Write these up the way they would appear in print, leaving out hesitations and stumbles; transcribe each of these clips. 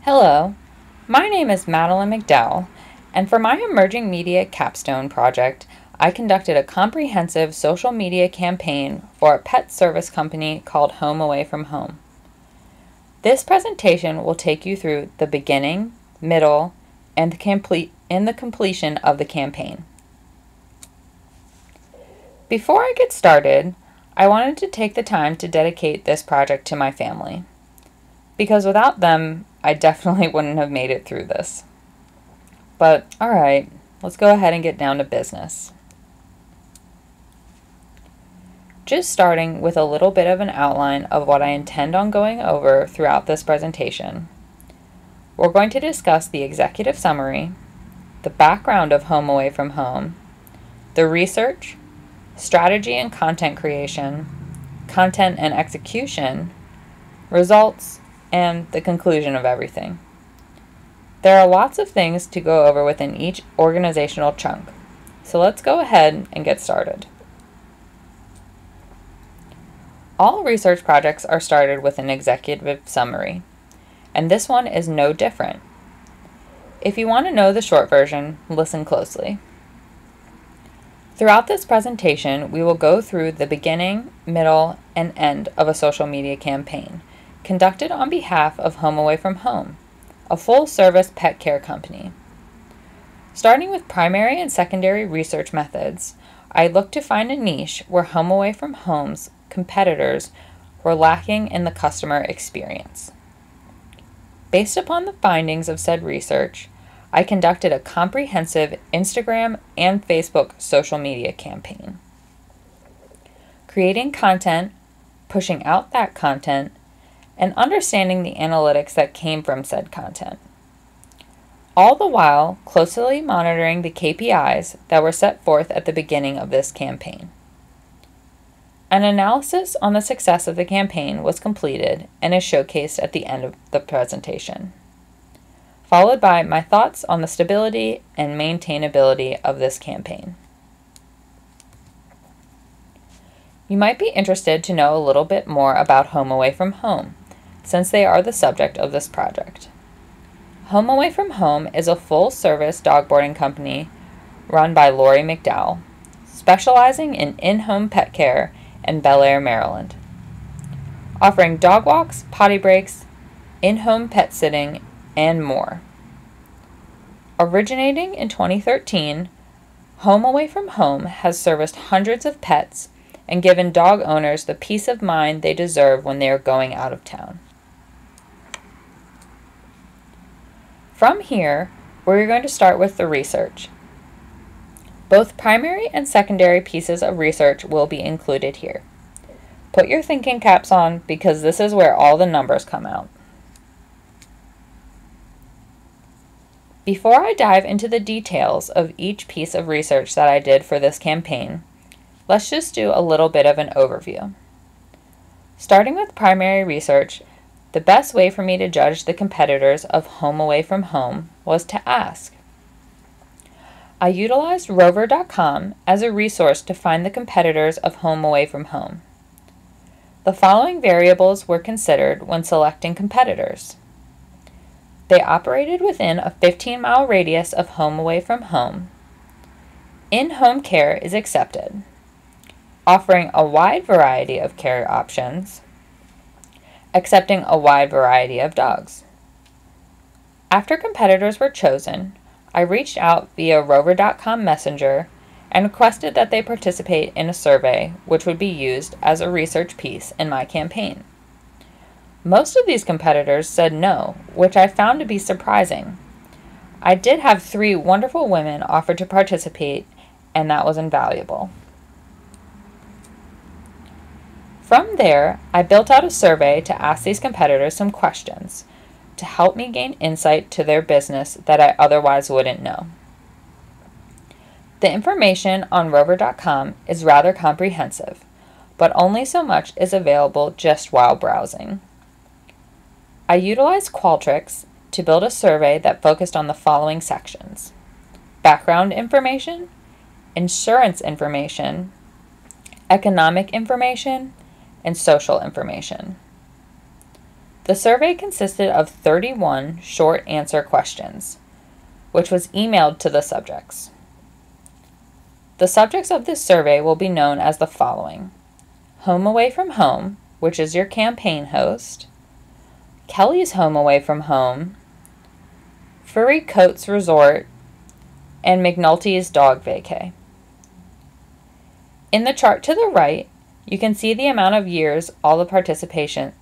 Hello, my name is Madeline McDowell, and for my Emerging Media Capstone project, I conducted a comprehensive social media campaign for a pet service company called Home Away from Home. This presentation will take you through the beginning, middle, and the completion of the campaign. Before I get started, I wanted to take the time to dedicate this project to my family, because without them, I definitely wouldn't have made it through this. But alright, let's go ahead and get down to business. Just starting with a little bit of an outline of what I intend on going over throughout this presentation. We're going to discuss the executive summary, the background of Home Away from Home, the research, strategy and content creation, content and execution, results, and the conclusion of everything. There are lots of things to go over within each organizational chunk, so let's go ahead and get started. All research projects are started with an executive summary, and this one is no different. If you want to know the short version, listen closely. Throughout this presentation, we will go through the beginning, middle, and end of a social media campaign conducted on behalf of Home Away from Home, a full-service pet care company. Starting with primary and secondary research methods, I looked to find a niche where Home Away from Home's competitors were lacking in the customer experience. Based upon the findings of said research, I conducted a comprehensive Instagram and Facebook social media campaign. Creating content, pushing out that content, and understanding the analytics that came from said content. All the while closely monitoring the KPIs that were set forth at the beginning of this campaign. An analysis on the success of the campaign was completed and is showcased at the end of the presentation, followed by my thoughts on the stability and maintainability of this campaign. You might be interested to know a little bit more about Home Away from Home, since they are the subject of this project. Home Away from Home is a full-service dog boarding company run by Lori McDowell, specializing in in-home pet care in Bel Air, Maryland, offering dog walks, potty breaks, in-home pet sitting, and more. Originating in 2013, Home Away from Home has serviced hundreds of pets and given dog owners the peace of mind they deserve when they are going out of town. From here, we're going to start with the research. Both primary and secondary pieces of research will be included here. Put your thinking caps on because this is where all the numbers come out. Before I dive into the details of each piece of research that I did for this campaign, let's just do a little bit of an overview. Starting with primary research, the best way for me to judge the competitors of Home Away from Home was to ask. I utilized Rover.com as a resource to find the competitors of Home Away from Home. The following variables were considered when selecting competitors. They operated within a 15-mile radius of Home Away from Home. In-home care is accepted, offering a wide variety of care options, accepting a wide variety of dogs. After competitors were chosen, I reached out via Rover.com Messenger and requested that they participate in a survey which would be used as a research piece in my campaign. Most of these competitors said no, which I found to be surprising. I did have 3 wonderful women offer to participate, and that was invaluable. From there, I built out a survey to ask these competitors some questions to help me gain insight to their business that I otherwise wouldn't know. The information on Rover.com is rather comprehensive, but only so much is available just while browsing. I utilized Qualtrics to build a survey that focused on the following sections: background information, insurance information, economic information, and social information. The survey consisted of 31 short answer questions, which was emailed to the subjects. The subjects of this survey will be known as the following: Home Away from Home, which is your campaign host, Kelly's Home Away from Home, Furry Coats Resort, and McNulty's Dog Vacay. In the chart to the right, you can see the amount of years all the participants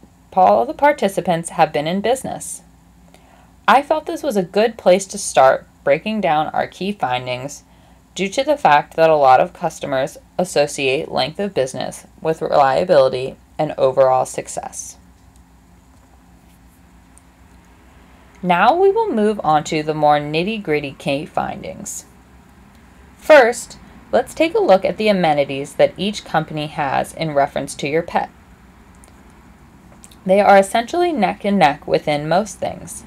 have been in business. I felt this was a good place to start breaking down our key findings due to the fact that a lot of customers associate length of business with reliability and overall success. Now we will move on to the more nitty-gritty key findings. First, let's take a look at the amenities that each company has in reference to your pet. They are essentially neck and neck within most things.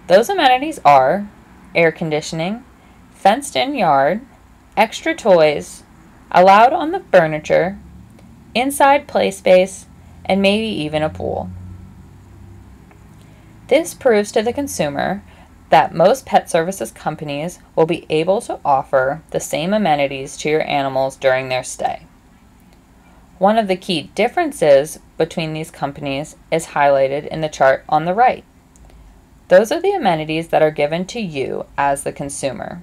Those amenities are air conditioning, fenced-in yard, extra toys, allowed on the furniture, inside play space, and maybe even a pool. This proves to the consumer that most pet services companies will be able to offer the same amenities to your animals during their stay. One of the key differences between these companies is highlighted in the chart on the right. Those are the amenities that are given to you as the consumer.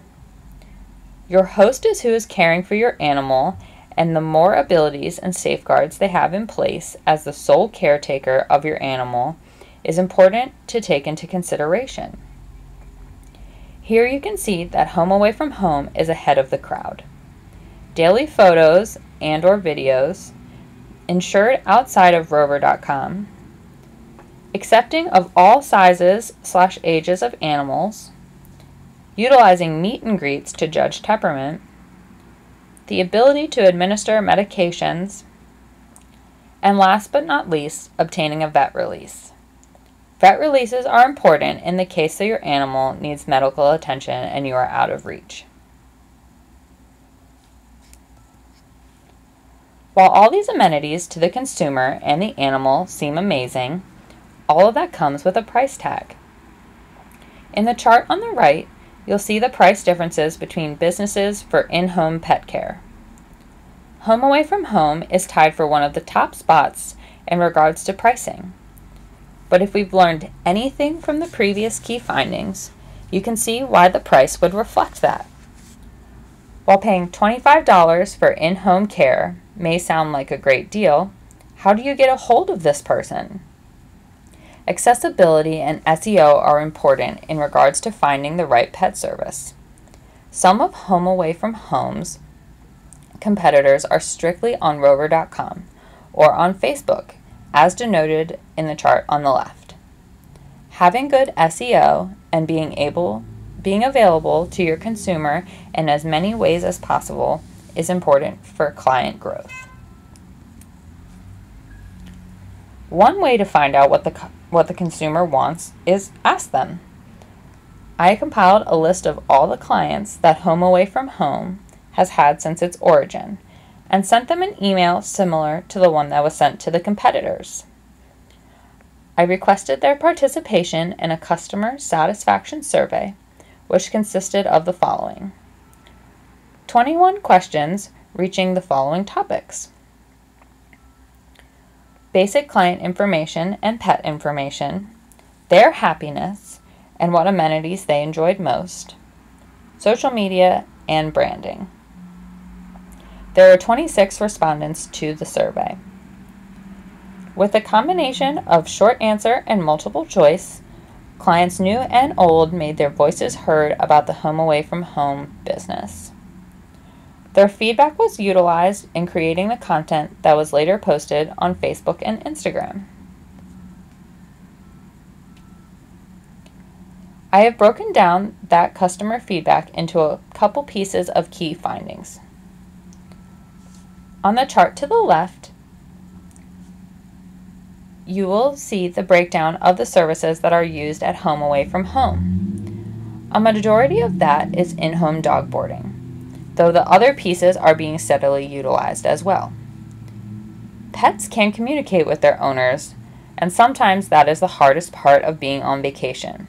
Your host is who is caring for your animal, and the more abilities and safeguards they have in place as the sole caretaker of your animal is important to take into consideration. Here you can see that Home Away from Home is ahead of the crowd. Daily photos and/or videos, insured outside of Rover.com, accepting of all sizes/ages of animals, utilizing meet and greets to judge temperament, the ability to administer medications, and last but not least, obtaining a vet release. Vet releases are important in the case that your animal needs medical attention and you are out of reach. While all these amenities to the consumer and the animal seem amazing, all of that comes with a price tag. In the chart on the right, you'll see the price differences between businesses for in-home pet care. Home Away from Home is tied for one of the top spots in regards to pricing. But if we've learned anything from the previous key findings, you can see why the price would reflect that. While paying $25 for in-home care may sound like a great deal, how do you get a hold of this person? Accessibility and SEO are important in regards to finding the right pet service. Some of Home Away from Home's competitors are strictly on Rover.com or on Facebook, as denoted in the chart on the left. Having good SEO and being available to your consumer in as many ways as possible is important for client growth. One way to find out what the consumer wants is ask them. I compiled a list of all the clients that Home Away from Home has had since its origin, and sent them an email similar to the one that was sent to the competitors. I requested their participation in a customer satisfaction survey, which consisted of the following: 21 questions reaching the following topics: basic client information and pet information, their happiness, and what amenities they enjoyed most, social media, and branding. There are 26 respondents to the survey. With a combination of short answer and multiple choice, clients new and old made their voices heard about the Home Away from Home business. Their feedback was utilized in creating the content that was later posted on Facebook and Instagram. I have broken down that customer feedback into a couple pieces of key findings. On the chart to the left, you will see the breakdown of the services that are used at Home Away from Home. A majority of that is in-home dog boarding, though the other pieces are being steadily utilized as well. Pets can communicate with their owners and sometimes that is the hardest part of being on vacation,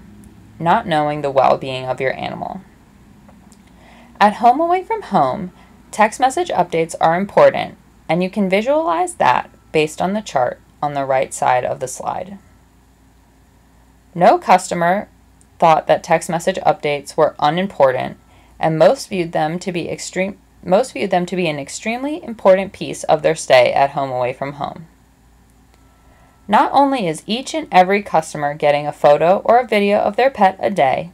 not knowing the well-being of your animal. At home away from home, text message updates are important, and you can visualize that based on the chart on the right side of the slide. No customer thought that text message updates were unimportant, and most viewed them to be an extremely important piece of their stay at home away from home. Not only is each and every customer getting a photo or a video of their pet a day,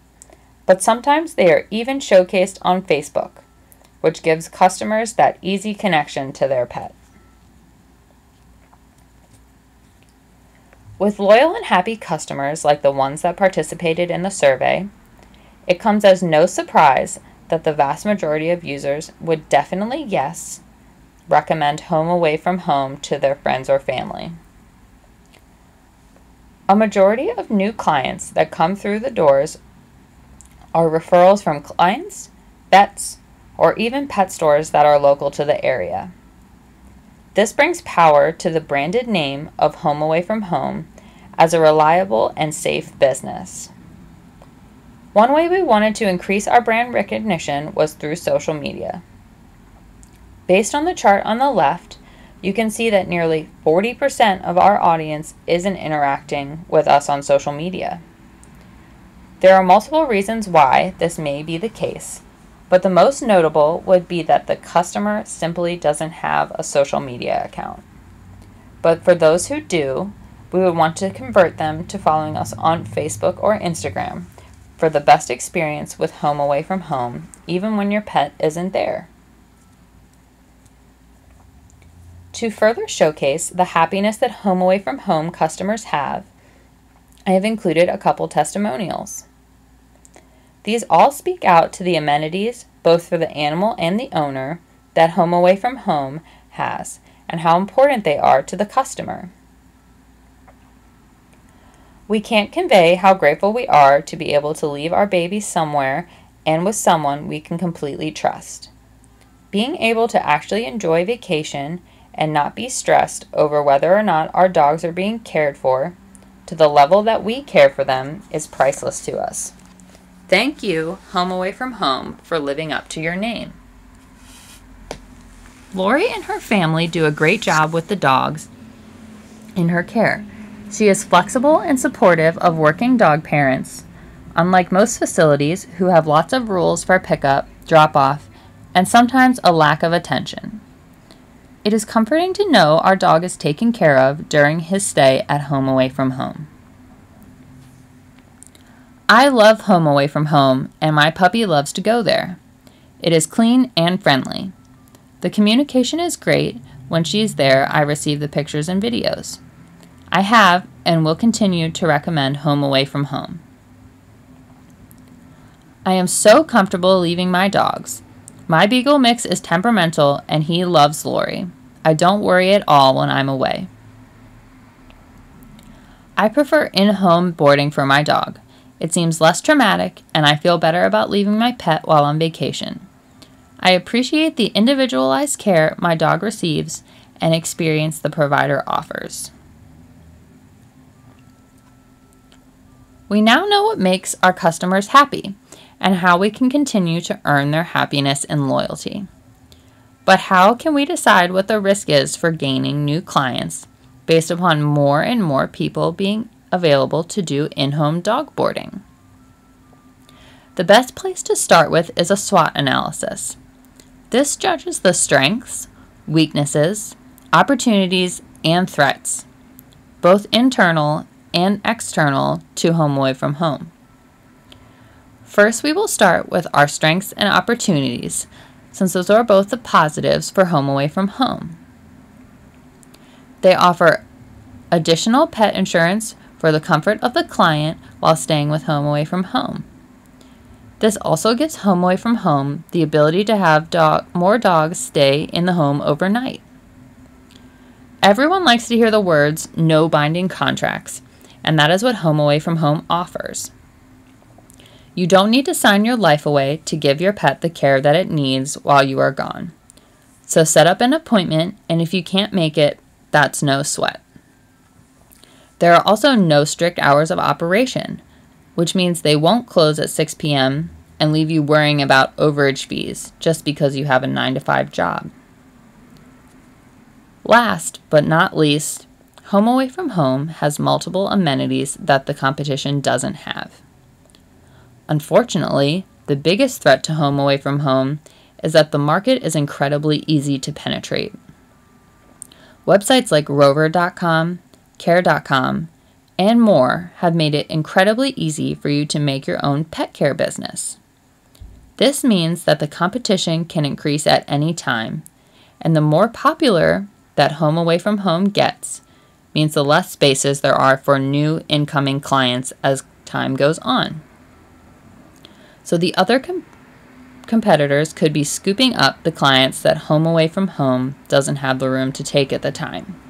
but sometimes they are even showcased on Facebook, which gives customers that easy connection to their pet. With loyal and happy customers like the ones that participated in the survey, it comes as no surprise that the vast majority of users would definitely, yes, recommend home away from home to their friends or family. A majority of new clients that come through the doors are referrals from clients, vets, or even pet stores that are local to the area. This brings power to the branded name of Home Away from Home as a reliable and safe business. One way we wanted to increase our brand recognition was through social media. Based on the chart on the left, you can see that nearly 40% of our audience isn't interacting with us on social media. There are multiple reasons why this may be the case, but the most notable would be that the customer simply doesn't have a social media account. But for those who do, we would want to convert them to following us on Facebook or Instagram for the best experience with Home Away from Home, even when your pet isn't there. To further showcase the happiness that Home Away from Home customers have, I have included a couple testimonials. These all speak out to the amenities, both for the animal and the owner, that Home Away from Home has, and how important they are to the customer. We can't convey how grateful we are to be able to leave our babies somewhere and with someone we can completely trust. Being able to actually enjoy vacation and not be stressed over whether or not our dogs are being cared for to the level that we care for them is priceless to us. Thank you, Home Away from Home, for living up to your name. Lori and her family do a great job with the dogs in her care. She is flexible and supportive of working dog parents, unlike most facilities who have lots of rules for pickup, drop-off, and sometimes a lack of attention. It is comforting to know our dog is taken care of during his stay at Home Away from Home. I love Home Away from Home, and my puppy loves to go there. It is clean and friendly. The communication is great. When she's there, I receive the pictures and videos. I have and will continue to recommend Home Away from Home. I am so comfortable leaving my dogs. My Beagle mix is temperamental and he loves Lori. I don't worry at all when I'm away. I prefer in-home boarding for my dog. It seems less traumatic and I feel better about leaving my pet while on vacation. I appreciate the individualized care my dog receives and experience the provider offers. We now know what makes our customers happy and how we can continue to earn their happiness and loyalty. But how can we decide what the risk is for gaining new clients based upon more and more people being available to do in-home dog boarding? The best place to start with is a SWOT analysis. This judges the strengths, weaknesses, opportunities, and threats, both internal and external to Home Away from Home. First, we will start with our strengths and opportunities, since those are both the positives for Home Away from Home. They offer additional pet insurance for the comfort of the client while staying with Home Away from Home. This also gives Home Away from Home the ability to have more dogs stay in the home overnight. Everyone likes to hear the words "no binding contracts," and that is what Home Away from Home offers. You don't need to sign your life away to give your pet the care that it needs while you are gone. So set up an appointment, and if you can't make it, that's no sweat. There are also no strict hours of operation, which means they won't close at 6 p.m. and leave you worrying about overage fees just because you have a 9-to-5 job. Last but not least, Home Away from Home has multiple amenities that the competition doesn't have. Unfortunately, the biggest threat to Home Away from Home is that the market is incredibly easy to penetrate. Websites like rover.com, care.com, and more have made it incredibly easy for you to make your own pet care business. This means that the competition can increase at any time, and the more popular that Home Away from Home gets means the less spaces there are for new incoming clients as time goes on. So the other competitors could be scooping up the clients that Home Away from Home doesn't have the room to take at the time.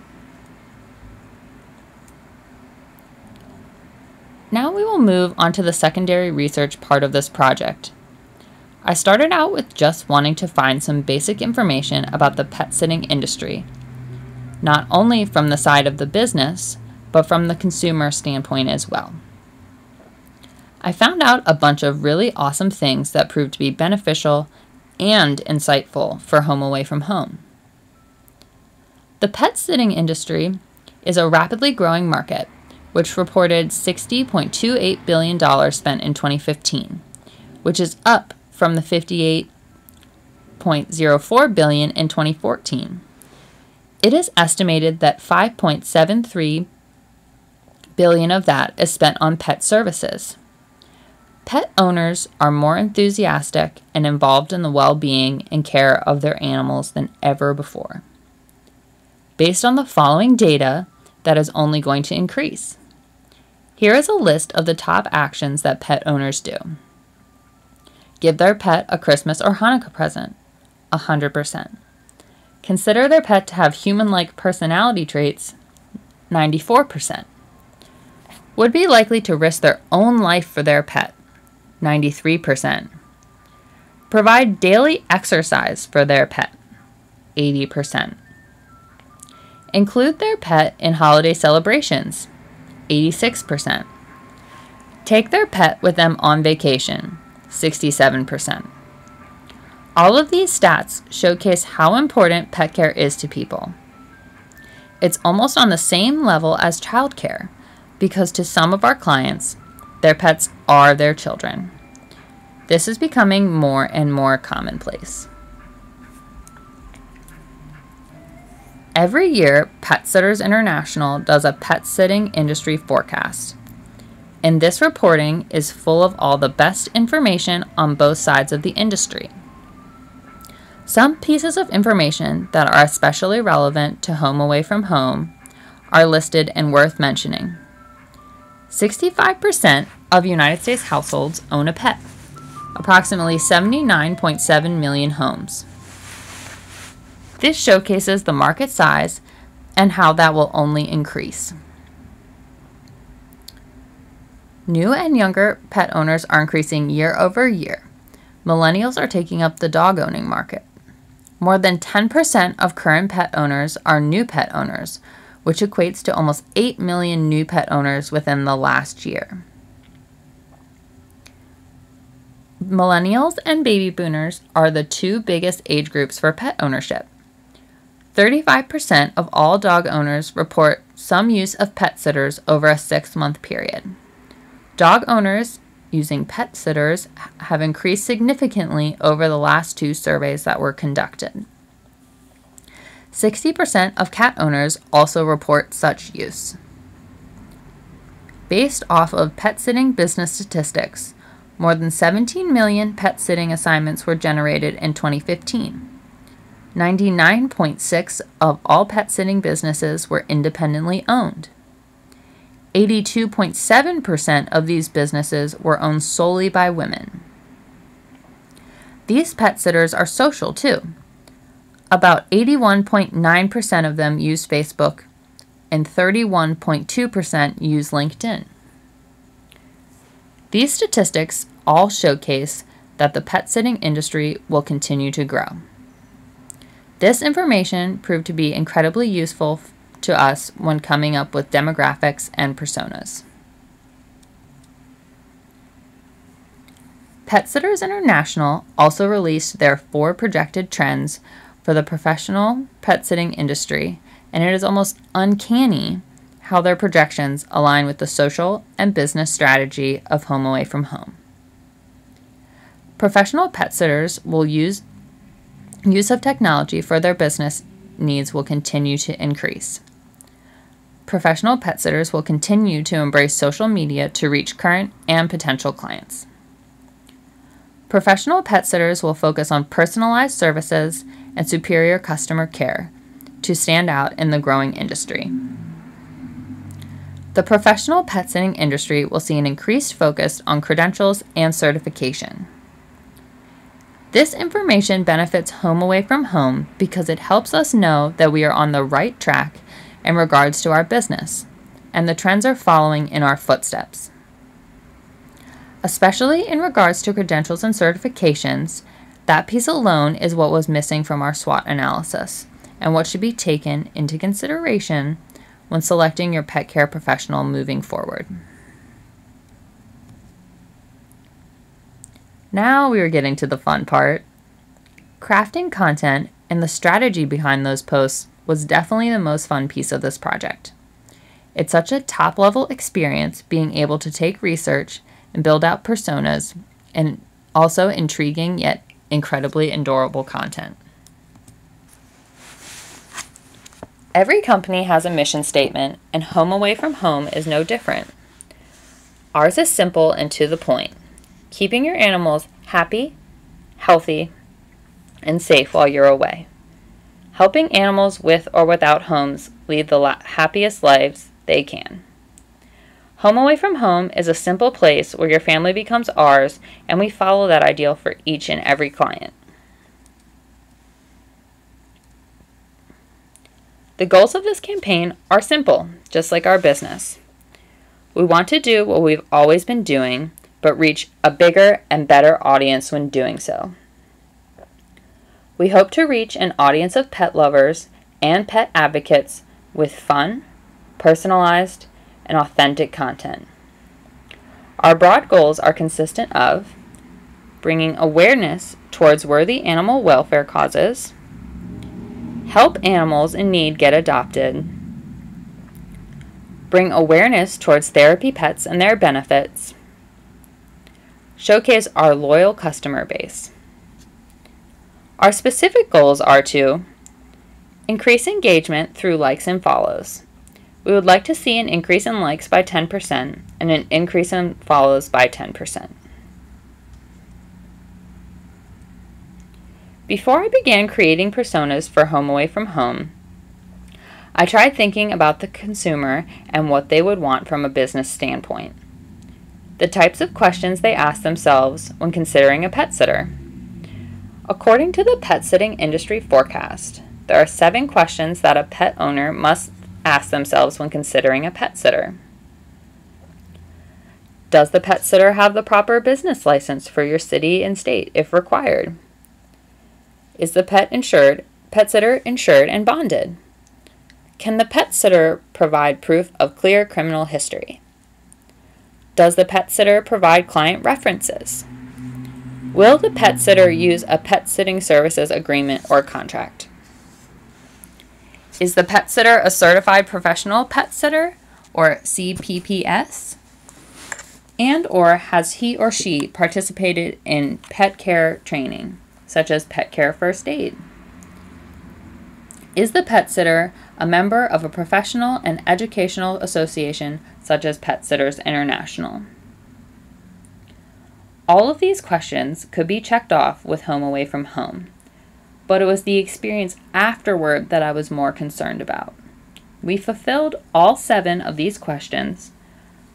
Now we will move on to the secondary research part of this project. I started out with just wanting to find some basic information about the pet sitting industry, not only from the side of the business, but from the consumer standpoint as well. I found out a bunch of really awesome things that proved to be beneficial and insightful for Home Away from Home. The pet sitting industry is a rapidly growing market, which reported $60.28 billion spent in 2015, which is up from the $58.04 billion in 2014. It is estimated that $5.73 billion of that is spent on pet services. Pet owners are more enthusiastic and involved in the well-being and care of their animals than ever before. Based on the following data, that is only going to increase. Here is a list of the top actions that pet owners do. Give their pet a Christmas or Hanukkah present, 100%. Consider their pet to have human-like personality traits, 94%. Would be likely to risk their own life for their pet, 93%. Provide daily exercise for their pet, 80%. Include their pet in holiday celebrations, 86%. Take their pet with them on vacation, 67%. All of these stats showcase how important pet care is to people. It's almost on the same level as childcare, because to some of our clients, their pets are their children. This is becoming more and more commonplace. Every year, Pet Sitters International does a pet sitting industry forecast, and this reporting is full of all the best information on both sides of the industry. Some pieces of information that are especially relevant to Home Away from Home are listed and worth mentioning. 65% of United States households own a pet, approximately 79.7 million homes. This showcases the market size and how that will only increase. New and younger pet owners are increasing year over year. Millennials are taking up the dog owning market. More than 10% of current pet owners are new pet owners, which equates to almost 8 million new pet owners within the last year. Millennials and baby boomers are the two biggest age groups for pet ownership. 35% of all dog owners report some use of pet sitters over a 6-month period. Dog owners using pet sitters have increased significantly over the last 2 surveys that were conducted. 60% of cat owners also report such use. Based off of pet sitting business statistics, more than 17 million pet sitting assignments were generated in 2015. 99.6% of all pet sitting businesses were independently owned. 82.7% of these businesses were owned solely by women. These pet sitters are social too. About 81.9% of them use Facebook, and 31.2% use LinkedIn. These statistics all showcase that the pet sitting industry will continue to grow. This information proved to be incredibly useful to us when coming up with demographics and personas. Pet Sitters International also released their 4 projected trends for the professional pet sitting industry, and it is almost uncanny how their projections align with the social and business strategy of home away from home. Professional pet sitters will use of technology for their business needs will continue to increase. Professional pet sitters will continue to embrace social media to reach current and potential clients. Professional pet sitters will focus on personalized services and superior customer care to stand out in the growing industry. The professional pet sitting industry will see an increased focus on credentials and certification. This information benefits Home Away from Home because it helps us know that we are on the right track in regards to our business, and the trends are following in our footsteps. Especially in regards to credentials and certifications, that piece alone is what was missing from our SWOT analysis and what should be taken into consideration when selecting your pet care professional moving forward. Now we are getting to the fun part. Crafting content and the strategy behind those posts was definitely the most fun piece of this project. It's such a top-level experience being able to take research and build out personas, and also intriguing yet incredibly adorable content. Every company has a mission statement, and Home Away from Home is no different. Ours is simple and to the point, keeping your animals happy, healthy, and safe while you're away. Helping animals with or without homes lead the happiest lives they can. Home Away from Home is a simple place where your family becomes ours, and we follow that ideal for each and every client. The goals of this campaign are simple, just like our business. We want to do what we've always been doing, but reach a bigger and better audience when doing so. We hope to reach an audience of pet lovers and pet advocates with fun, personalized, and authentic content. Our broad goals are consistent of bringing awareness towards worthy animal welfare causes, help animals in need get adopted, bring awareness towards therapy pets and their benefits, showcase our loyal customer base. Our specific goals are to increase engagement through likes and follows. We would like to see an increase in likes by 10% and an increase in follows by 10%. Before I began creating personas for Home Away from Home, I tried thinking about the consumer and what they would want from a business standpoint. The types of questions they ask themselves when considering a pet sitter. According to the pet sitting industry forecast, there are 7 questions that a pet owner must ask themselves when considering a pet sitter. Does the pet sitter have the proper business license for your city and state if required? Is the pet sitter insured and bonded? Can the pet sitter provide proof of clear criminal history? Does the pet sitter provide client references? Will the pet sitter use a pet sitting services agreement or contract? Is the pet sitter a certified professional pet sitter or CPPS? And or has he or she participated in pet care training, such as pet care first aid? Is the pet sitter a member of a professional and educational association such as Pet Sitters International? All of these questions could be checked off with Home Away from Home, but it was the experience afterward that I was more concerned about. We fulfilled all 7 of these questions,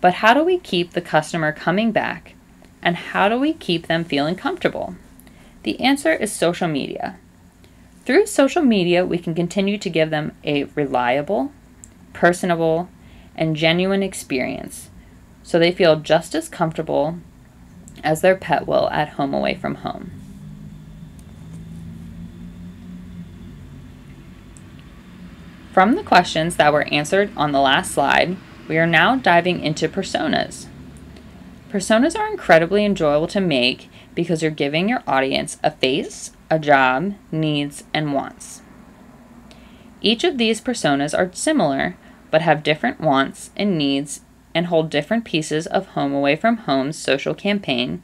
but how do we keep the customer coming back, and how do we keep them feeling comfortable? The answer is social media. Through social media, we can continue to give them a reliable, personable, and genuine experience, so they feel just as comfortable as their pet will at Home Away from Home. From the questions that were answered on the last slide, we are now diving into personas. Personas are incredibly enjoyable to make because you're giving your audience a face, a job, needs, and wants. Each of these personas are similar, but have different wants and needs and hold different pieces of Home Away from Home's social campaign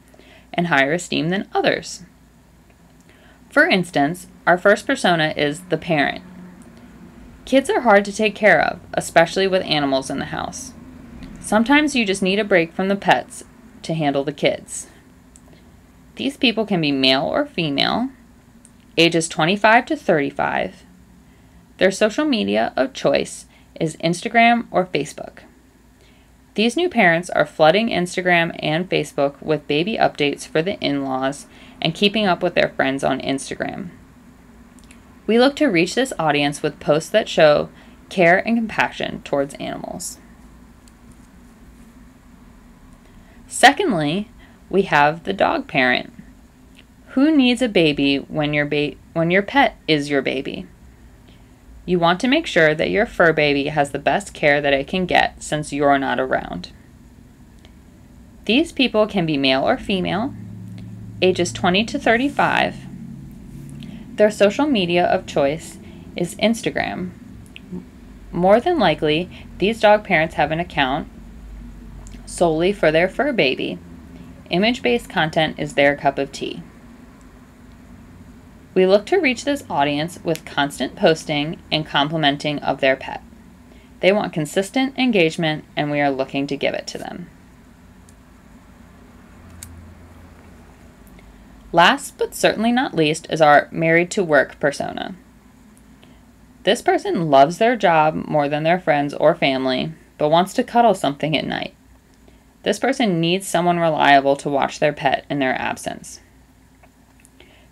and higher esteem than others. For instance, our first persona is the parent. Kids are hard to take care of, especially with animals in the house. Sometimes you just need a break from the pets to handle the kids. These people can be male or female, ages 25 to 35. Their social media of choice is Instagram or Facebook. These new parents are flooding Instagram and Facebook with baby updates for the in-laws and keeping up with their friends on Instagram. We look to reach this audience with posts that show care and compassion towards animals. Secondly, we have the dog parent. Who needs a baby when your pet is your baby? You want to make sure that your fur baby has the best care that it can get since you're not around. These people can be male or female, ages 20 to 35. Their social media of choice is Instagram. More than likely, these dog parents have an account solely for their fur baby. Image-based content is their cup of tea. We look to reach this audience with constant posting and complimenting of their pet. They want consistent engagement, and we are looking to give it to them. Last but certainly not least is our married to work persona. This person loves their job more than their friends or family, but wants to cuddle something at night. This person needs someone reliable to watch their pet in their absence.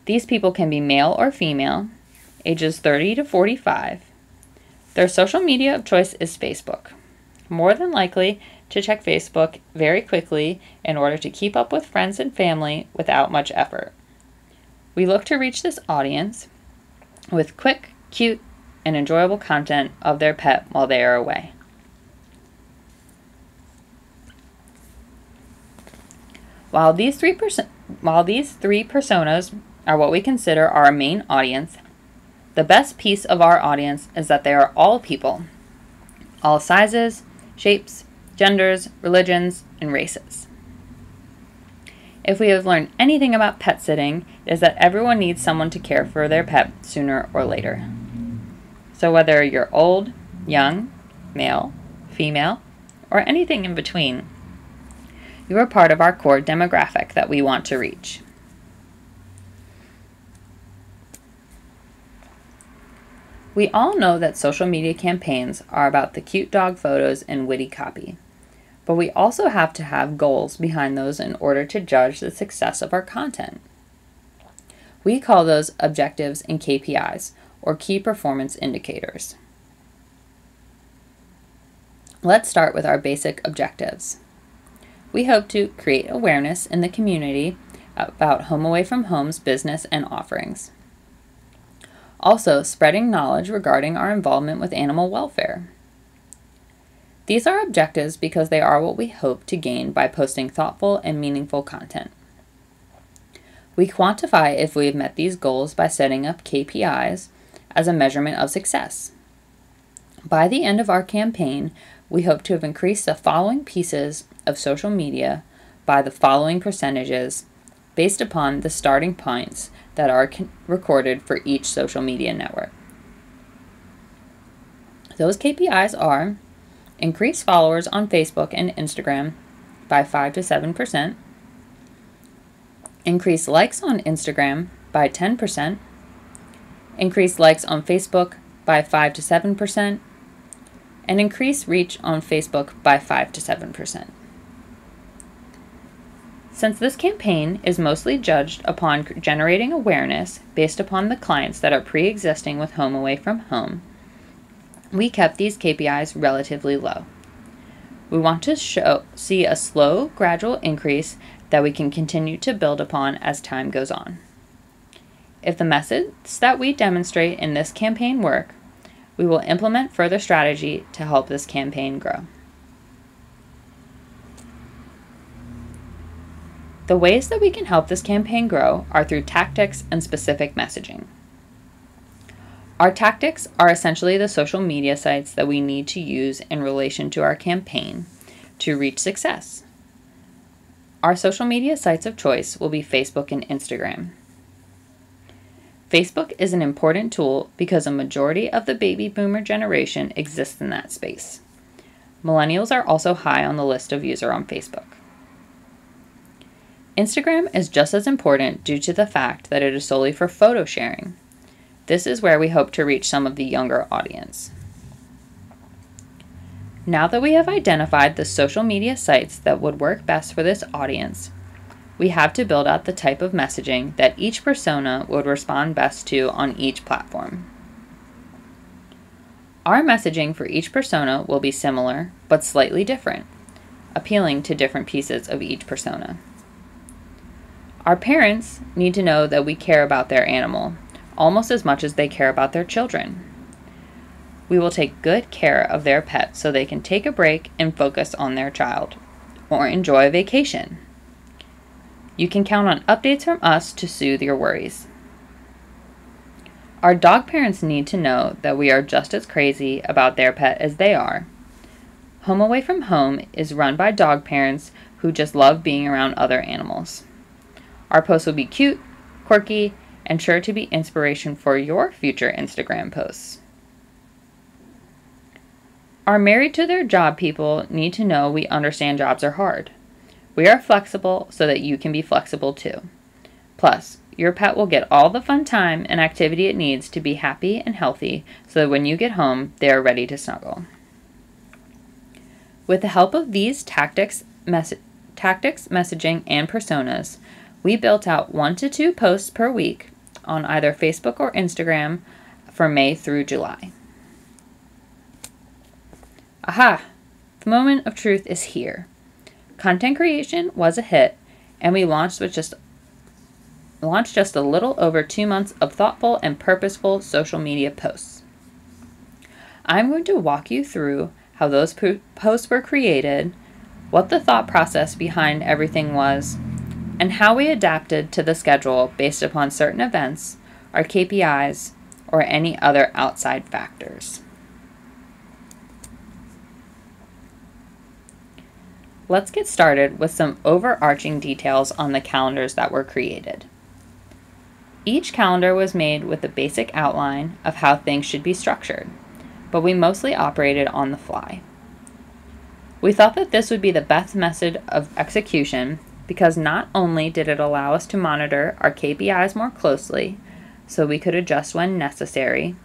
These people can be male or female, ages 30 to 45. Their social media of choice is Facebook. More than likely to check Facebook very quickly in order to keep up with friends and family without much effort. We look to reach this audience with quick, cute, and enjoyable content of their pet while they are away. While these three personas are what we consider our main audience, the best piece of our audience is that they are all people, all sizes, shapes, genders, religions, and races. If we have learned anything about pet sitting, it is that everyone needs someone to care for their pet sooner or later. So whether you're old, young, male, female, or anything in between, you are part of our core demographic that we want to reach. We all know that social media campaigns are about the cute dog photos and witty copy, but we also have to have goals behind those in order to judge the success of our content. We call those objectives and KPIs, or key performance indicators. Let's start with our basic objectives. We hope to create awareness in the community about Home Away from Home's business and offerings. Also, spreading knowledge regarding our involvement with animal welfare. These are objectives because they are what we hope to gain by posting thoughtful and meaningful content. We quantify if we have met these goals by setting up KPIs as a measurement of success. By the end of our campaign, we hope to have increased the following pieces of social media by the following percentages based upon the starting points that are recorded for each social media network. Those KPIs are increase followers on Facebook and Instagram by 5 to 7%, increase likes on Instagram by 10%, increase likes on Facebook by 5 to 7%, and increase reach on Facebook by 5 to 7%. Since this campaign is mostly judged upon generating awareness based upon the clients that are pre-existing with Home Away from Home, we kept these KPIs relatively low. We want to see a slow, gradual increase that we can continue to build upon as time goes on. If the methods that we demonstrate in this campaign work, We will implement further strategy to help this campaign grow. The ways that we can help this campaign grow are through tactics and specific messaging. Our tactics are essentially the social media sites that we need to use in relation to our campaign to reach success. Our social media sites of choice will be Facebook and Instagram. Facebook is an important tool because a majority of the baby boomer generation exists in that space. Millennials are also high on the list of users on Facebook. Instagram is just as important due to the fact that it is solely for photo sharing. This is where we hope to reach some of the younger audience. Now that we have identified the social media sites that would work best for this audience, we have to build out the type of messaging that each persona would respond best to on each platform. Our messaging for each persona will be similar, but slightly different, appealing to different pieces of each persona. Our parents need to know that we care about their animal, almost as much as they care about their children. We will take good care of their pet so they can take a break and focus on their child, or enjoy a vacation. You can count on updates from us to soothe your worries. Our dog parents need to know that we are just as crazy about their pet as they are. Home Away from Home is run by dog parents who just love being around other animals. Our posts will be cute, quirky, and sure to be inspiration for your future Instagram posts. Our married to their job people need to know we understand jobs are hard. We are flexible so that you can be flexible too. Plus, your pet will get all the fun time and activity it needs to be happy and healthy so that when you get home, they are ready to snuggle. With the help of these tactics, messaging, and personas, we built out 1 to 2 posts per week on either Facebook or Instagram for May through July. Aha! The moment of truth is here. Content creation was a hit, and we launched just a little over 2 months of thoughtful and purposeful social media posts. I'm going to walk you through how those posts were created, what the thought process behind everything was, and how we adapted to the schedule based upon certain events, our KPIs, or any other outside factors. Let's get started with some overarching details on the calendars that were created. Each calendar was made with a basic outline of how things should be structured, but we mostly operated on the fly. We thought that this would be the best method of execution because not only did it allow us to monitor our KPIs more closely so we could adjust when necessary,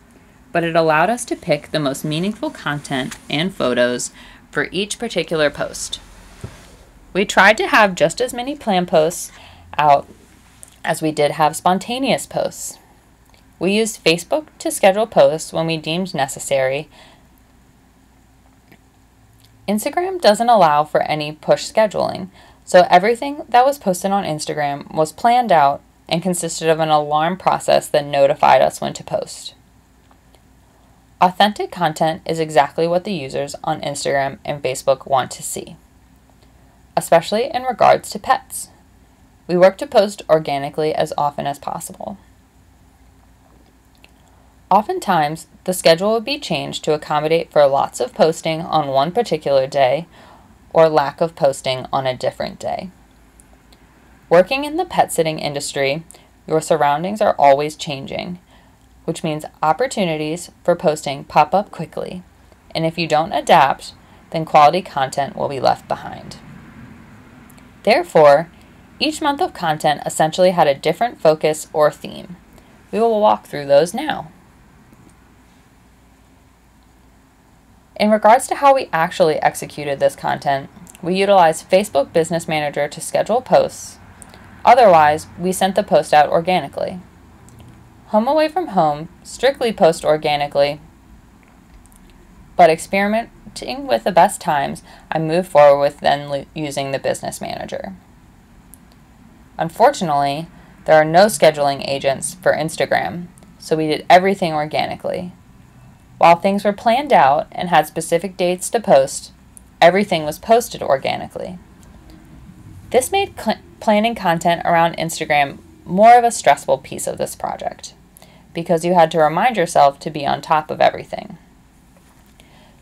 but it allowed us to pick the most meaningful content and photos for each particular post. We tried to have just as many planned posts out as we did have spontaneous posts. We used Facebook to schedule posts when we deemed necessary. Instagram doesn't allow for any push scheduling, so everything that was posted on Instagram was planned out and consisted of an alarm process that notified us when to post. Authentic content is exactly what the users on Instagram and Facebook want to see, especially in regards to pets. We work to post organically as often as possible. Oftentimes, the schedule would be changed to accommodate for lots of posting on one particular day or lack of posting on a different day. Working in the pet sitting industry, your surroundings are always changing, which means opportunities for posting pop up quickly, and if you don't adapt, then quality content will be left behind. Therefore, each month of content essentially had a different focus or theme. We will walk through those now. In regards to how we actually executed this content, we utilized Facebook Business Manager to schedule posts. Otherwise, we sent the post out organically. Home Away from Home strictly post organically, but experimenting with the best times, I moved forward with then using the Business Manager. Unfortunately, there are no scheduling agents for Instagram, so we did everything organically. While things were planned out and had specific dates to post, everything was posted organically. This made planning content around Instagram more of a stressful piece of this project, because you had to remind yourself to be on top of everything.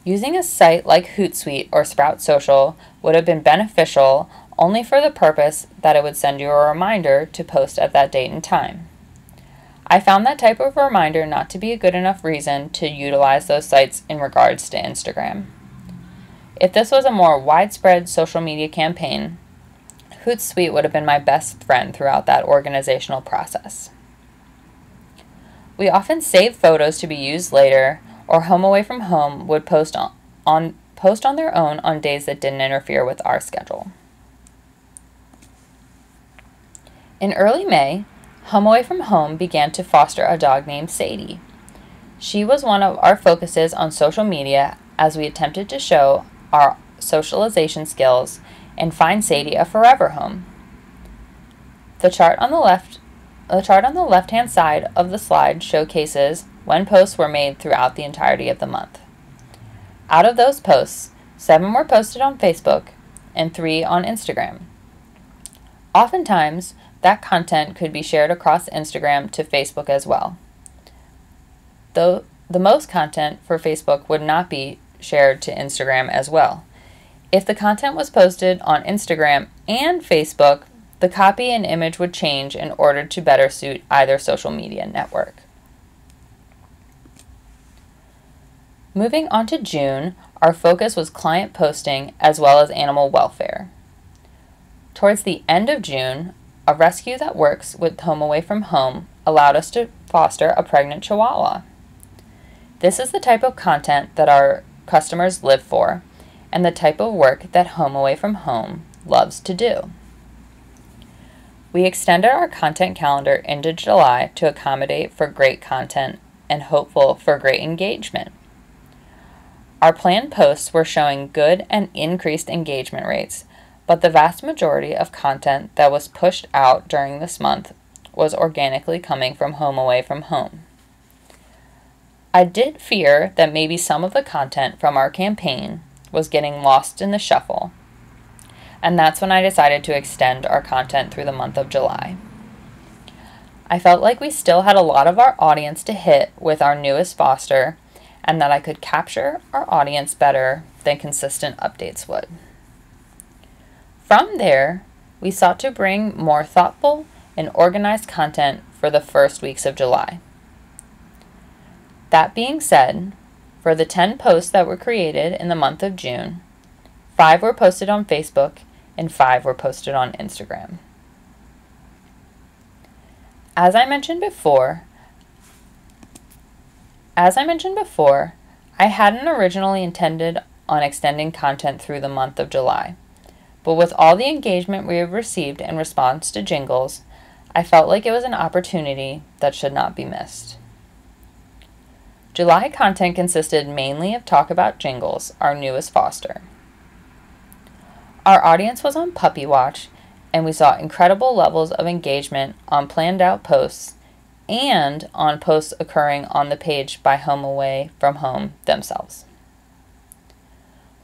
Using a site like Hootsuite or Sprout Social would have been beneficial only for the purpose that it would send you a reminder to post at that date and time. I found that type of reminder not to be a good enough reason to utilize those sites in regards to Instagram. If this was a more widespread social media campaign, Hootsuite would have been my best friend throughout that organizational process. We often save photos to be used later, or Home Away from Home would post on their own on days that didn't interfere with our schedule. In early May, Home Away from Home began to foster a dog named Sadie. She was one of our focuses on social media as we attempted to show our socialization skills and find Sadie a forever home. The chart on the left-hand side of the slide showcases when posts were made throughout the entirety of the month. Out of those posts, 7 were posted on Facebook and 3 on Instagram. Oftentimes, that content could be shared across Instagram to Facebook as well. Though the most content for Facebook would not be shared to Instagram as well. If the content was posted on Instagram and Facebook, the copy and image would change in order to better suit either social media network. Moving on to June, our focus was client posting as well as animal welfare. Towards the end of June, a rescue that works with Home Away from Home allowed us to foster a pregnant Chihuahua. This is the type of content that our customers live for, and the type of work that Home Away from Home loves to do. We extended our content calendar into July to accommodate for great content and hopeful for great engagement. Our planned posts were showing good and increased engagement rates, but the vast majority of content that was pushed out during this month was organically coming from Home Away from Home. I did fear that maybe some of the content from our campaign was getting lost in the shuffle, and that's when I decided to extend our content through the month of July. I felt like we still had a lot of our audience to hit with our newest foster, and that I could capture our audience better than consistent updates would. From there, we sought to bring more thoughtful and organized content for the first weeks of July. That being said, for the 10 posts that were created in the month of June, 5 were posted on Facebook and 5 were posted on Instagram. As I mentioned before, I hadn't originally intended on extending content through the month of July, but with all the engagement we have received in response to jingles, I felt like it was an opportunity that should not be missed. July content consisted mainly of Talk About Jingles, our newest foster. Our audience was on Puppy Watch, and we saw incredible levels of engagement on planned out posts and on posts occurring on the page by Home Away from Home themselves.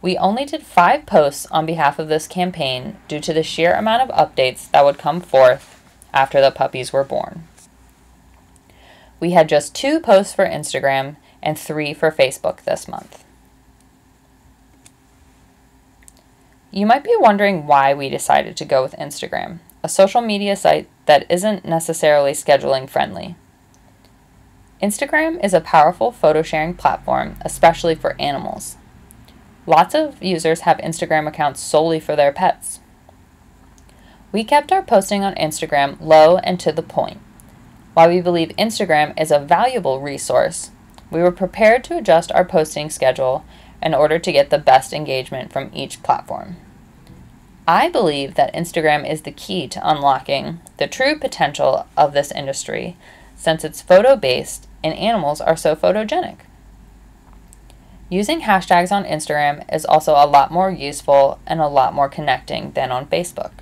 We only did 5 posts on behalf of this campaign due to the sheer amount of updates that would come forth after the puppies were born. We had just 2 posts for Instagram and 3 for Facebook this month. You might be wondering why we decided to go with Instagram, a social media site that isn't necessarily scheduling friendly. Instagram is a powerful photo sharing platform, especially for animals. Lots of users have Instagram accounts solely for their pets. We kept our posting on Instagram low and to the point. While we believe Instagram is a valuable resource, we were prepared to adjust our posting schedule in order to get the best engagement from each platform. I believe that Instagram is the key to unlocking the true potential of this industry, since it's photo-based and animals are so photogenic. Using hashtags on Instagram is also a lot more useful and a lot more connecting than on Facebook.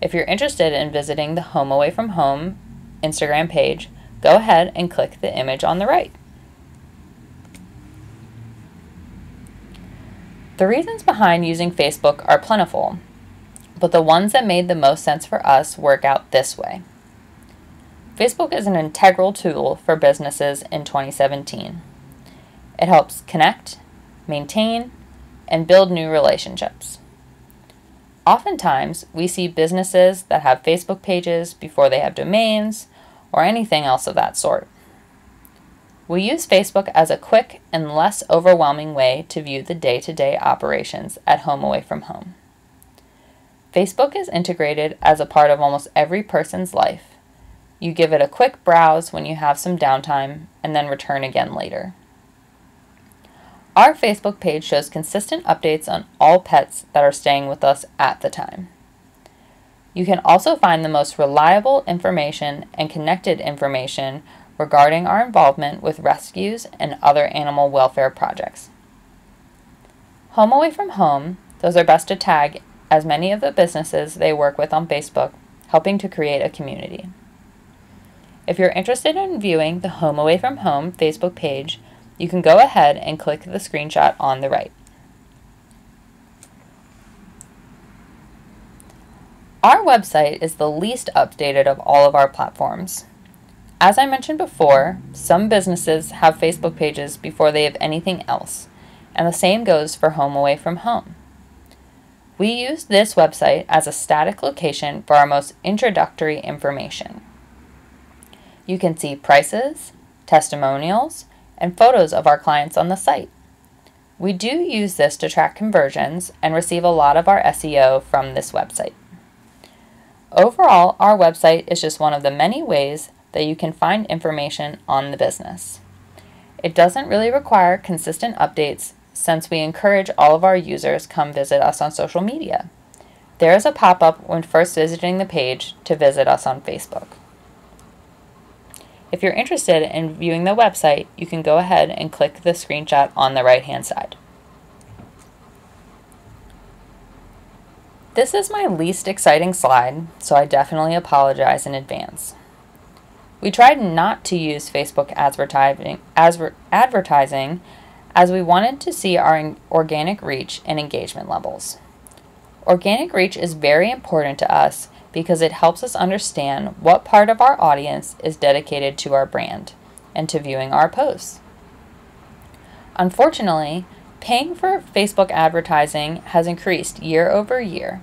If you're interested in visiting the Home Away from Home Instagram page, go ahead and click the image on the right. The reasons behind using Facebook are plentiful, but the ones that made the most sense for us work out this way. Facebook is an integral tool for businesses in 2017. It helps connect, maintain, and build new relationships. Oftentimes, we see businesses that have Facebook pages before they have domains or anything else of that sort. We use Facebook as a quick and less overwhelming way to view the day-to-day operations at home away from home. Facebook is integrated as a part of almost every person's life. You give it a quick browse when you have some downtime and then return again later. Our Facebook page shows consistent updates on all pets that are staying with us at the time. You can also find the most reliable information and connected information regarding our involvement with rescues and other animal welfare projects. Home away from home does their best to tag as many of the businesses they work with on Facebook, helping to create a community. If you're interested in viewing the Home Away from Home Facebook page, you can go ahead and click the screenshot on the right. Our website is the least updated of all of our platforms. As I mentioned before, some businesses have Facebook pages before they have anything else, and the same goes for Home Away from Home. We use this website as a static location for our most introductory information. You can see prices, testimonials, and photos of our clients on the site. We do use this to track conversions and receive a lot of our SEO from this website. Overall, our website is just one of the many ways that you can find information on the business. It doesn't really require consistent updates since we encourage all of our users come visit us on social media. There is a pop-up when first visiting the page to visit us on Facebook. If you're interested in viewing the website, you can go ahead and click the screenshot on the right-hand side. This is my least exciting slide, so I definitely apologize in advance. We tried not to use Facebook advertising as we wanted to see our organic reach and engagement levels. Organic reach is very important to us because it helps us understand what part of our audience is dedicated to our brand and to viewing our posts. Unfortunately, paying for Facebook advertising has increased year over year,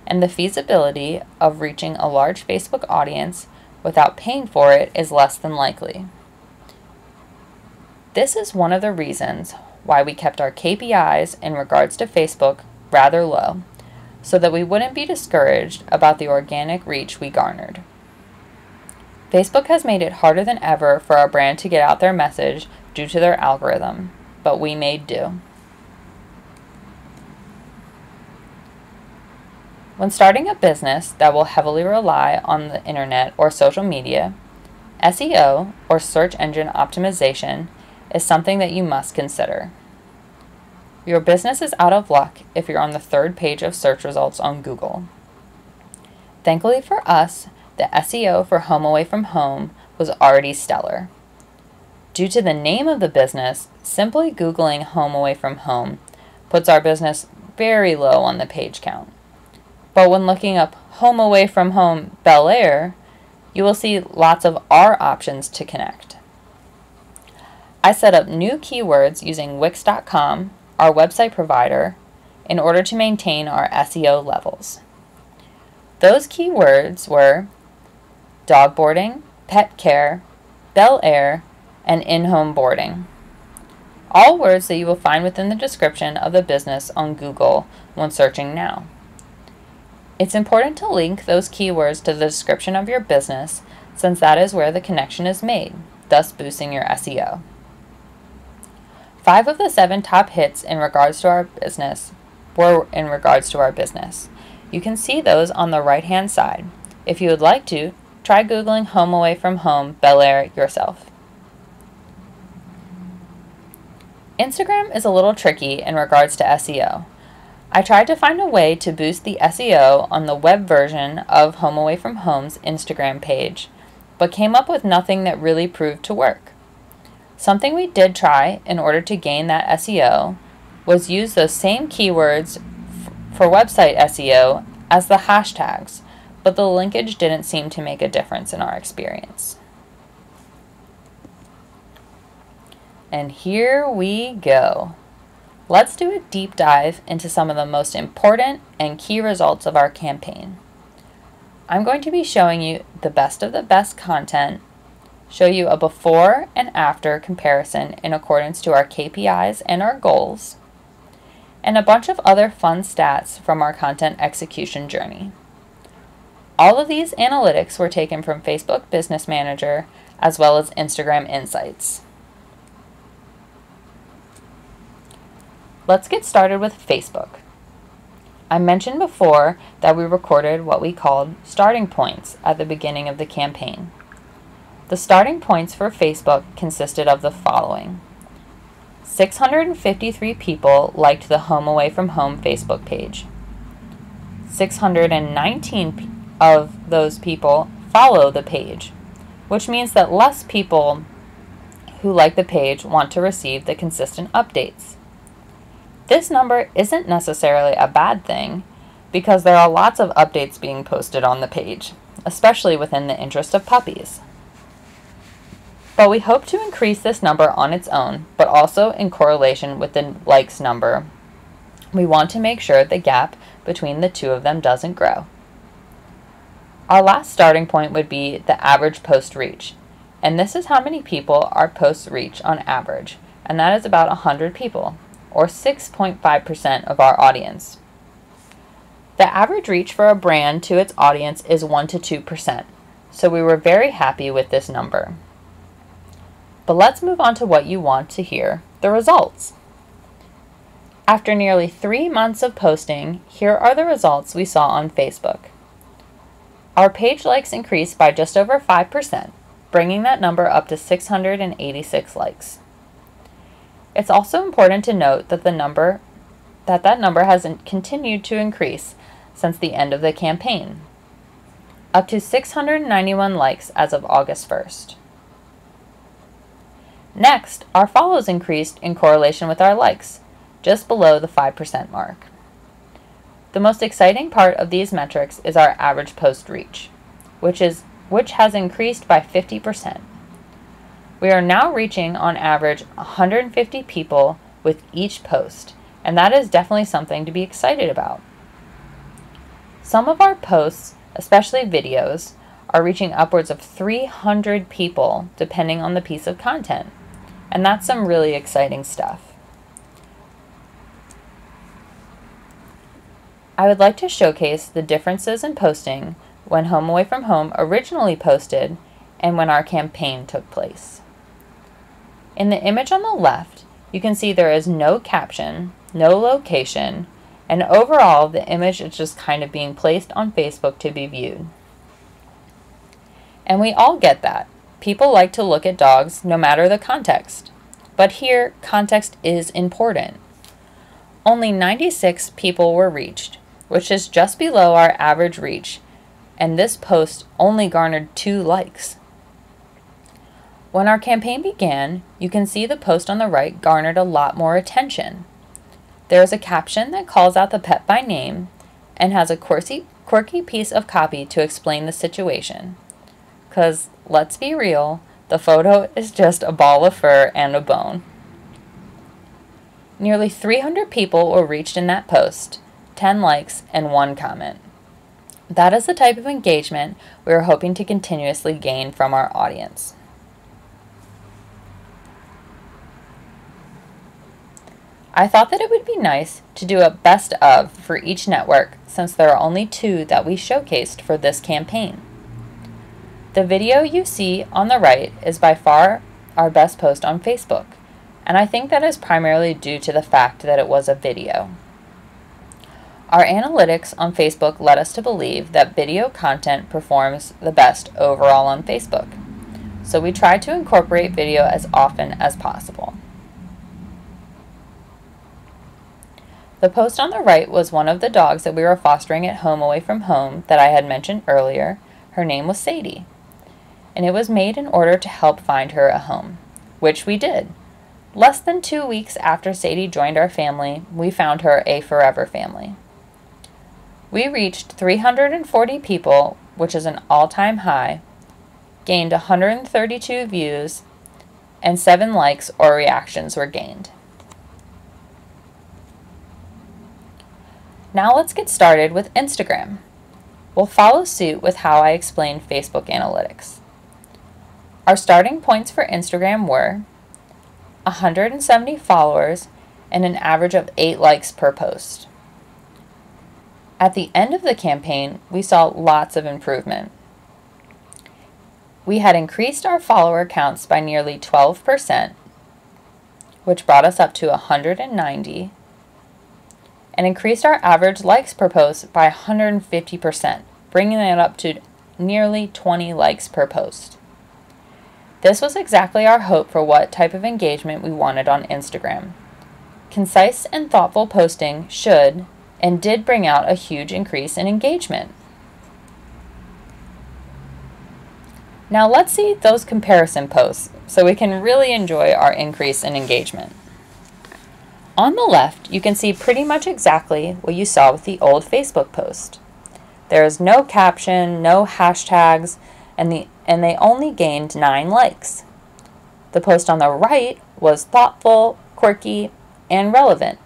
and the feasibility of reaching a large Facebook audience without paying for it is less than likely. This is one of the reasons why we kept our KPIs in regards to Facebook rather low, so that we wouldn't be discouraged about the organic reach we garnered. Facebook has made it harder than ever for our brand to get out their message due to their algorithm, but we made do. When starting a business that will heavily rely on the internet or social media, SEO, or search engine optimization, is something that you must consider. Your business is out of luck if you're on the third page of search results on Google. Thankfully for us, the SEO for Home Away from Home was already stellar. Due to the name of the business, simply Googling Home Away from Home puts our business very low on the page count. But when looking up Home Away from Home Bel Air, you will see lots of our options to connect. I set up new keywords using Wix.com, our website provider, in order to maintain our SEO levels. Those keywords were dog boarding, pet care, Bel Air, and in-home boarding. All words that you will find within the description of the business on Google when searching now. It's important to link those keywords to the description of your business since that is where the connection is made, thus boosting your SEO. 5 of the 7 top hits in regards to our business were in regards to our business. You can see those on the right-hand side. If you would like to, try Googling Home Away from Home Bel Air yourself. Instagram is a little tricky in regards to SEO. I tried to find a way to boost the SEO on the web version of Home Away from Home's Instagram page, but came up with nothing that really proved to work. Something we did try in order to gain that SEO was use those same keywords for website SEO as the hashtags, but the linkage didn't seem to make a difference in our experience. And here we go. Let's do a deep dive into some of the most important and key results of our campaign. I'm going to be showing you the best of the best content, show you a before and after comparison in accordance to our KPIs and our goals, and a bunch of other fun stats from our content execution journey. All of these analytics were taken from Facebook Business Manager as well as Instagram Insights. Let's get started with Facebook. I mentioned before that we recorded what we called starting points at the beginning of the campaign. The starting points for Facebook consisted of the following. 653 people liked the Home Away from Home Facebook page. 619 of those people follow the page, which means that less people who like the page want to receive the consistent updates. This number isn't necessarily a bad thing because there are lots of updates being posted on the page, especially within the interest of puppies. But we hope to increase this number on its own, but also in correlation with the likes number. We want to make sure the gap between the two of them doesn't grow. Our last starting point would be the average post reach, and this is how many people our posts reach on average, and that is about 100 people, or 6.5% of our audience. The average reach for a brand to its audience is 1 to 2%, so we were very happy with this number. But let's move on to what you want to hear, the results. After nearly 3 months of posting, here are the results we saw on Facebook. Our page likes increased by just over 5%, bringing that number up to 686 likes. It's also important to note that that number has continued to increase since the end of the campaign, up to 691 likes as of August 1st. Next, our follows increased in correlation with our likes, just below the 5% mark. The most exciting part of these metrics is our average post reach, which has increased by 50%. We are now reaching on average 150 people with each post, and that is definitely something to be excited about. Some of our posts, especially videos, are reaching upwards of 300 people depending on the piece of content, and that's some really exciting stuff. I would like to showcase the differences in posting when Home Away from Home originally posted and when our campaign took place. In the image on the left, you can see there is no caption, no location, and overall the image is just kind of being placed on Facebook to be viewed. And we all get that. People like to look at dogs no matter the context. But here, context is important. Only 96 people were reached, which is just below our average reach, and this post only garnered 2 likes. When our campaign began, you can see the post on the right garnered a lot more attention. There is a caption that calls out the pet by name and has a quirky piece of copy to explain the situation. 'Cause let's be real, the photo is just a ball of fur and a bone. Nearly 300 people were reached in that post, 10 likes, and 1 comment. That is the type of engagement we are hoping to continuously gain from our audience. I thought that it would be nice to do a best of for each network since there are only 2 that we showcased for this campaign. The video you see on the right is by far our best post on Facebook, and I think that is primarily due to the fact that it was a video. Our analytics on Facebook led us to believe that video content performs the best overall on Facebook, so we tried to incorporate video as often as possible. The post on the right was one of the dogs that we were fostering at Home Away from Home that I had mentioned earlier. Her name was Sadie, and it was made in order to help find her a home, which we did. Less than 2 weeks after Sadie joined our family, we found her a forever family. We reached 340 people, which is an all-time high, gained 132 views, and 7 likes or reactions were gained. Now let's get started with Instagram. We'll follow suit with how I explained Facebook analytics. Our starting points for Instagram were 170 followers and an average of 8 likes per post. At the end of the campaign, we saw lots of improvement. We had increased our follower counts by nearly 12%, which brought us up to 190, and increased our average likes per post by 150%, bringing it up to nearly 20 likes per post. This was exactly our hope for what type of engagement we wanted on Instagram. Concise and thoughtful posting should and did bring out a huge increase in engagement. Now let's see those comparison posts so we can really enjoy our increase in engagement. On the left, you can see pretty much exactly what you saw with the old Facebook post. There is no caption, no hashtags, and they only gained 9 likes. The post on the right was thoughtful, quirky, and relevant.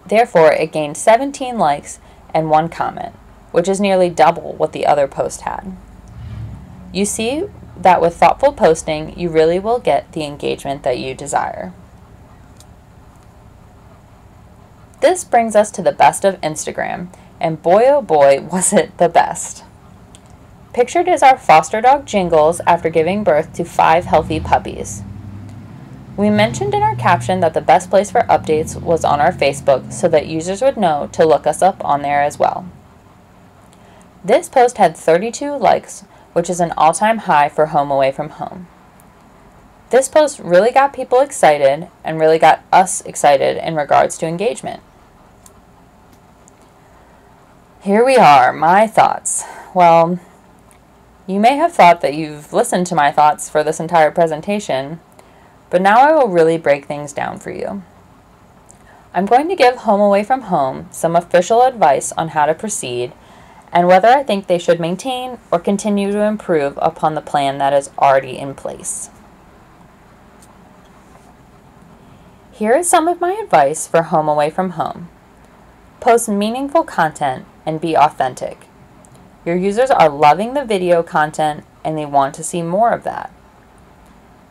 Therefore, it gained 17 likes and 1 comment, which is nearly double what the other post had. You see that with thoughtful posting, you really will get the engagement that you desire. This brings us to the best of Instagram, and boy oh boy was it the best. Pictured is our foster dog Jingles after giving birth to 5 healthy puppies. We mentioned in our caption that the best place for updates was on our Facebook so that users would know to look us up on there as well. This post had 32 likes, which is an all-time high for Home Away from Home. This post really got people excited and really got us excited in regards to engagement. Here we are, my thoughts. Well, you may have thought that you've listened to my thoughts for this entire presentation, but now I will really break things down for you. I'm going to give Home Away from Home some official advice on how to proceed and whether I think they should maintain or continue to improve upon the plan that is already in place. Here is some of my advice for Home Away from Home. Post meaningful content and be authentic. Your users are loving the video content and they want to see more of that.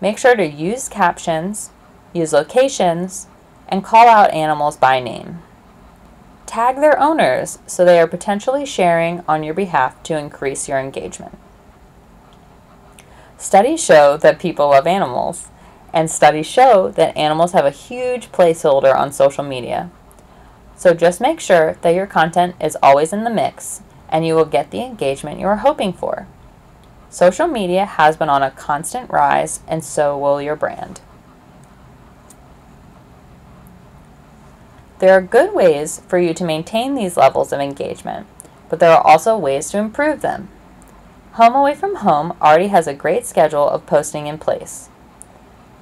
Make sure to use captions, use locations, and call out animals by name. Tag their owners so they are potentially sharing on your behalf to increase your engagement. Studies show that people love animals, and studies show that animals have a huge placeholder on social media. So just make sure that your content is always in the mix and you will get the engagement you are hoping for. Social media has been on a constant rise, and so will your brand. There are good ways for you to maintain these levels of engagement, but there are also ways to improve them. Home Away from Home already has a great schedule of posting in place.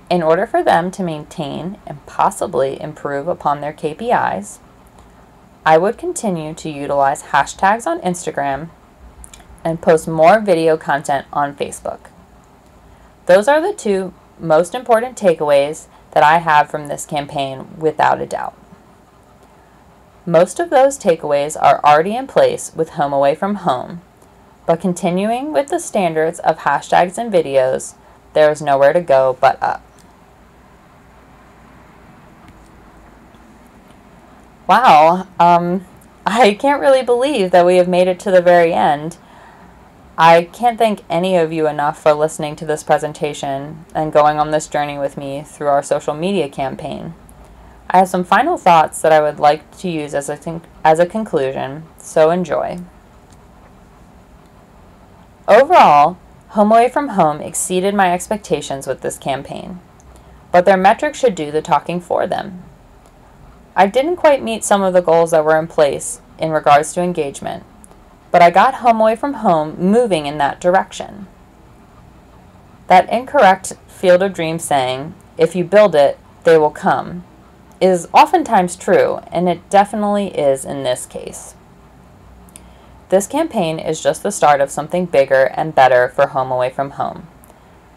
In order for them to maintain and possibly improve upon their KPIs, I would continue to utilize hashtags on Instagram and post more video content on Facebook. Those are the 2 most important takeaways that I have from this campaign without a doubt. Most of those takeaways are already in place with Home Away from Home, but continuing with the standards of hashtags and videos, there is nowhere to go but up. Wow, I can't really believe that we have made it to the very end. I can't thank any of you enough for listening to this presentation and going on this journey with me through our social media campaign. I have some final thoughts that I would like to use as a conclusion, so enjoy. Overall, Home Away from Home exceeded my expectations with this campaign, but their metrics should do the talking for them. I didn't quite meet some of the goals that were in place in regards to engagement, but I got Home Away from Home moving in that direction. That incorrect Field of Dreams saying, if you build it, they will come, is oftentimes true, and it definitely is in this case. This campaign is just the start of something bigger and better for Home Away from Home.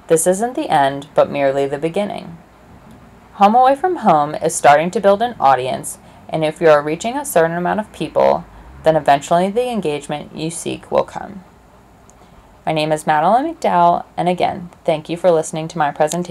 This isn't the end, but merely the beginning. Home Away from Home is starting to build an audience, and if you are reaching a certain amount of people, then eventually the engagement you seek will come. My name is Madeline McDowell, and again, thank you for listening to my presentation.